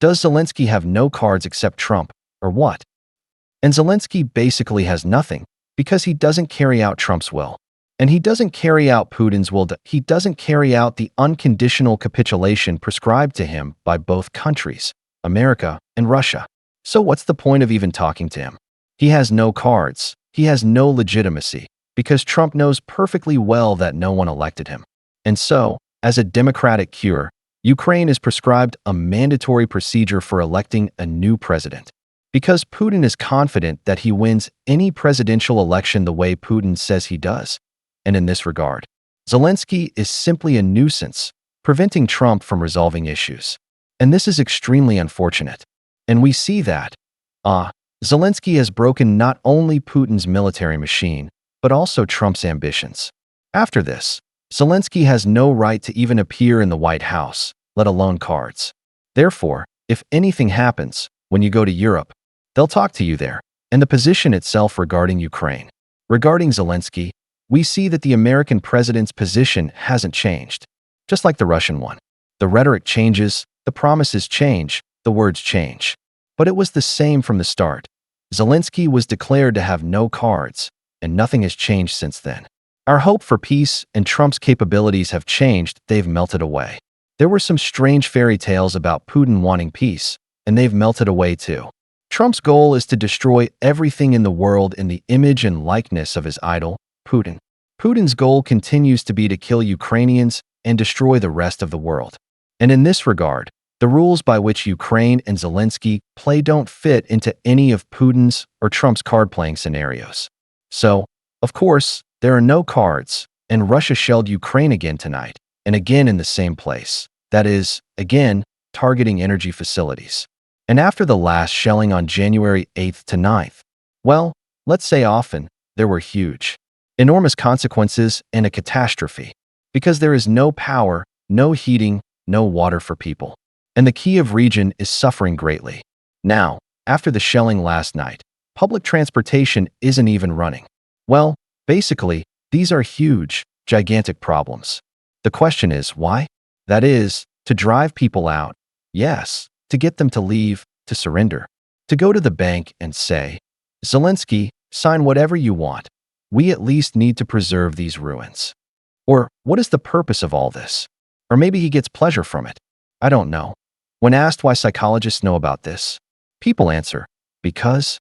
Does Zelenskyy have no cards except Trump, or what? And Zelenskyy basically has nothing, because he doesn't carry out Trump's will. And he doesn't carry out Putin's will. He doesn't carry out the unconditional capitulation prescribed to him by both countries, America and Russia. So what's the point of even talking to him? He has no cards. He has no legitimacy, because Trump knows perfectly well that no one elected him. And so, as a democratic cure, Ukraine is prescribed a mandatory procedure for electing a new president. Because Putin is confident that he wins any presidential election the way Putin says he does. And in this regard, Zelenskyy is simply a nuisance, preventing Trump from resolving issues. And this is extremely unfortunate. And we see that, Zelenskyy has broken not only Putin's military machine, but also Trump's ambitions. After this, Zelenskyy has no right to even appear in the White House, let alone cards. Therefore, if anything happens, when you go to Europe, they'll talk to you there. And the position itself regarding Ukraine. Regarding Zelenskyy, we see that the American president's position hasn't changed, just like the Russian one. The rhetoric changes, the promises change, the words change. But it was the same from the start. Zelenskyy was declared to have no cards, and nothing has changed since then. Our hope for peace and Trump's capabilities have changed, they've melted away. There were some strange fairy tales about Putin wanting peace, and they've melted away too. Trump's goal is to destroy everything in the world in the image and likeness of his idol, Putin. Putin's goal continues to be to kill Ukrainians and destroy the rest of the world. And in this regard, the rules by which Ukraine and Zelenskyy play don't fit into any of Putin's or Trump's card-playing scenarios. So, of course, there are no cards, and Russia shelled Ukraine again tonight, and again in the same place. That is, again, targeting energy facilities. And after the last shelling on January 8th to 9th, well, let's say often, there were huge, enormous consequences and a catastrophe, because there is no power, no heating, no water for people. And the Kyiv region is suffering greatly. Now, after the shelling last night, public transportation isn't even running. Well, basically, these are huge, gigantic problems. The question is, why? That is, to drive people out. Yes, to get them to leave, to surrender. To go to the bank and say, Zelenskyy, sign whatever you want. We at least need to preserve these ruins. Or, what is the purpose of all this? Or maybe he gets pleasure from it. I don't know. When asked why psychologists know about this, people answer, because.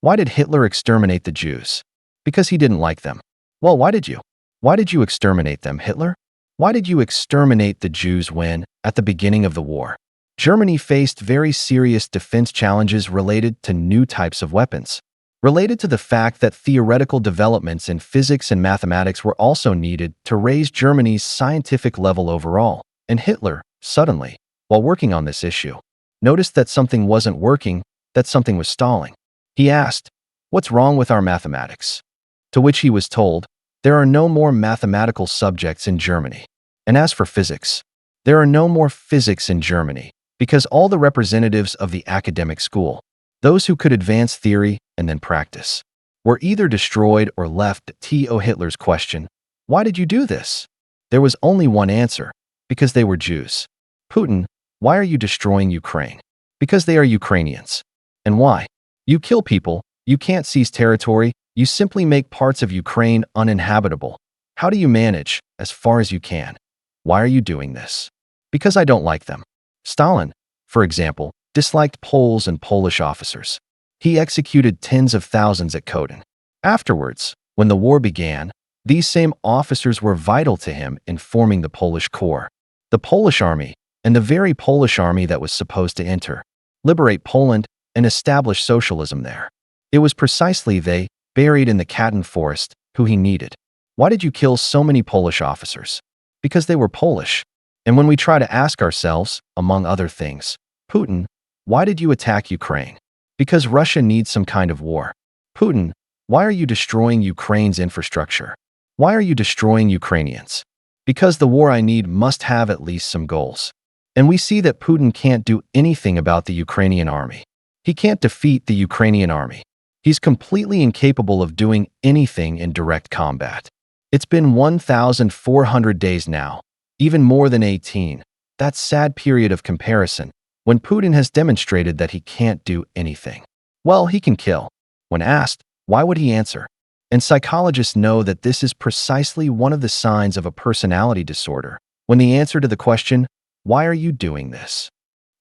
Why did Hitler exterminate the Jews? Because he didn't like them. Well, why did you? Why did you exterminate them, Hitler? Why did you exterminate the Jews when, at the beginning of the war, Germany faced very serious defense challenges related to new types of weapons, related to the fact that theoretical developments in physics and mathematics were also needed to raise Germany's scientific level overall, and Hitler, suddenly, while working on this issue, noticed that something wasn't working, that something was stalling. He asked, "What's wrong with our mathematics?" To which he was told, "There are no more mathematical subjects in Germany. And as for physics, there are no more physics in Germany, because all the representatives of the academic school, those who could advance theory and then practice, were either destroyed or left." To Hitler's question, "Why did you do this?" There was only one answer, because they were Jews. Putin, why are you destroying Ukraine? Because they are Ukrainians. And why? You kill people, you can't seize territory, you simply make parts of Ukraine uninhabitable. How do you manage, as far as you can? Why are you doing this? Because I don't like them. Stalin, for example, disliked Poles and Polish officers. He executed tens of thousands at Kotin. Afterwards, when the war began, these same officers were vital to him in forming the Polish Corps, the Polish army, and the very Polish army that was supposed to enter, liberate Poland, and establish socialism there. It was precisely they, buried in the Katyn forest, who he needed. Why did you kill so many Polish officers? Because they were Polish. And when we try to ask ourselves, among other things, Putin, why did you attack Ukraine? Because Russia needs some kind of war. Putin, why are you destroying Ukraine's infrastructure? Why are you destroying Ukrainians? Because the war I need must have at least some goals. And we see that Putin can't do anything about the Ukrainian army. He can't defeat the Ukrainian army. He's completely incapable of doing anything in direct combat. It's been 1,400 days now, even more than 18. That sad period of comparison, when Putin has demonstrated that he can't do anything. Well, he can kill. When asked, why would he answer? And psychologists know that this is precisely one of the signs of a personality disorder, when the answer to the question, why are you doing this,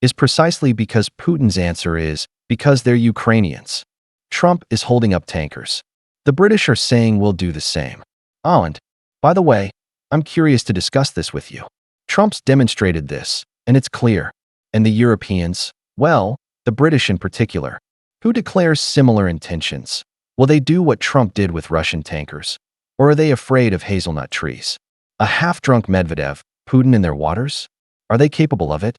is precisely because Putin's answer is, because they're Ukrainians. Trump is holding up tankers. The British are saying we'll do the same. Oh, and, by the way, I'm curious to discuss this with you. Trump's demonstrated this, and it's clear. And the Europeans, well, the British in particular, who declares similar intentions. Will they do what Trump did with Russian tankers? Or are they afraid of hazelnut trees? A half-drunk Medvedev, Putin in their waters? Are they capable of it?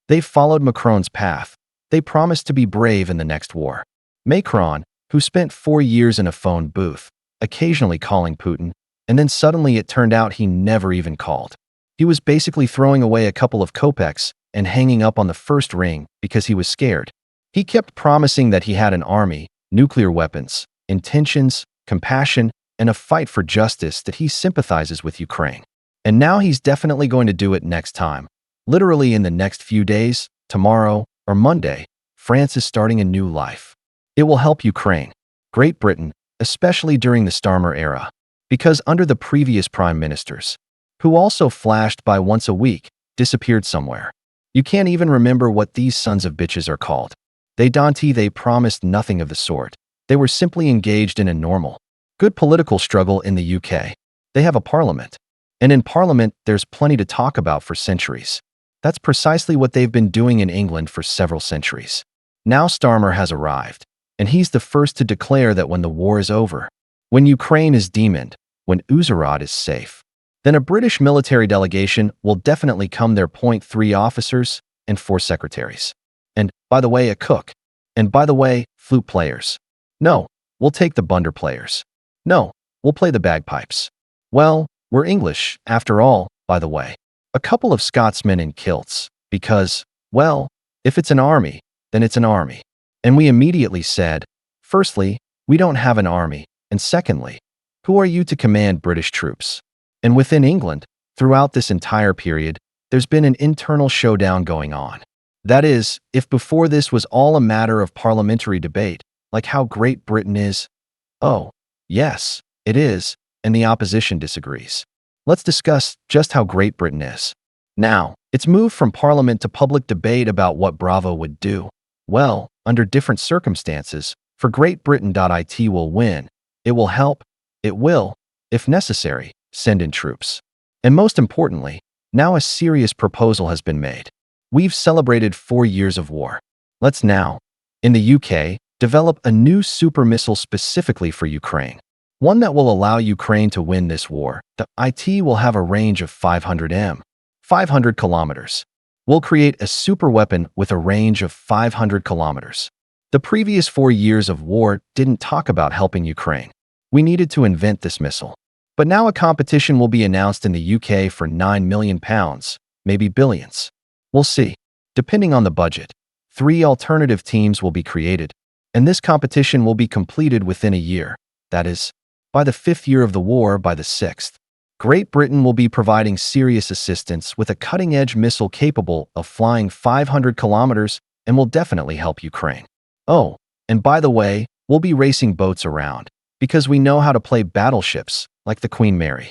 They've followed Macron's path. They promised to be brave in the next war. Macron, who spent 4 years in a phone booth, occasionally calling Putin, and then suddenly it turned out he never even called. He was basically throwing away a couple of kopecks and hanging up on the first ring because he was scared. He kept promising that he had an army, nuclear weapons, intentions, compassion, and a fight for justice that he sympathizes with Ukraine. And now he's definitely going to do it next time. Literally in the next few days, tomorrow, or Monday, France is starting a new life. It will help Ukraine, Great Britain, especially during the Starmer era, because under the previous prime ministers, who also flashed by once a week, disappeared somewhere. You can't even remember what these sons of bitches are called. They promised nothing of the sort. They were simply engaged in a normal, good political struggle in the UK. They have a parliament. And in parliament, there's plenty to talk about for centuries. That's precisely what they've been doing in England for several centuries. Now Starmer has arrived, and he's the first to declare that when the war is over, when Ukraine is demoned, when Uzurad is safe, then a British military delegation will definitely come there. 3 officers and 4 secretaries. And, by the way, a cook. And by the way, flute players. No, we'll take the bunder players. No, we'll play the bagpipes. Well, we're English, after all, by the way. A couple of Scotsmen in kilts, because, well, if it's an army, then it's an army. And we immediately said, firstly, we don't have an army, and secondly, who are you to command British troops? And within England, throughout this entire period, there's been an internal showdown going on. That is, if before this was all a matter of parliamentary debate, like how great Britain is, oh, yes, it is, and the opposition disagrees. Let's discuss just how great Britain is. Now, it's moved from parliament to public debate about what Bravo would do. Well, under different circumstances, for Great Britain. It will win. It will help. It will, if necessary, send in troops. And most importantly, now a serious proposal has been made. We've celebrated 4 years of war. Let's now, in the UK, develop a new super missile specifically for Ukraine. One that will allow Ukraine to win this war. The IT will have a range of 500 kilometers. We'll create a super weapon with a range of 500 kilometers. The previous 4 years of war didn't talk about helping Ukraine. We needed to invent this missile. But now a competition will be announced in the UK for £9 million, maybe billions. We'll see. Depending on the budget, 3 alternative teams will be created, and this competition will be completed within a year. That is, by the 5th year of the war, by the 6th. Great Britain will be providing serious assistance with a cutting-edge missile capable of flying 500 kilometers and will definitely help Ukraine. Oh, and by the way, we'll be racing boats around, because we know how to play battleships, like the Queen Mary.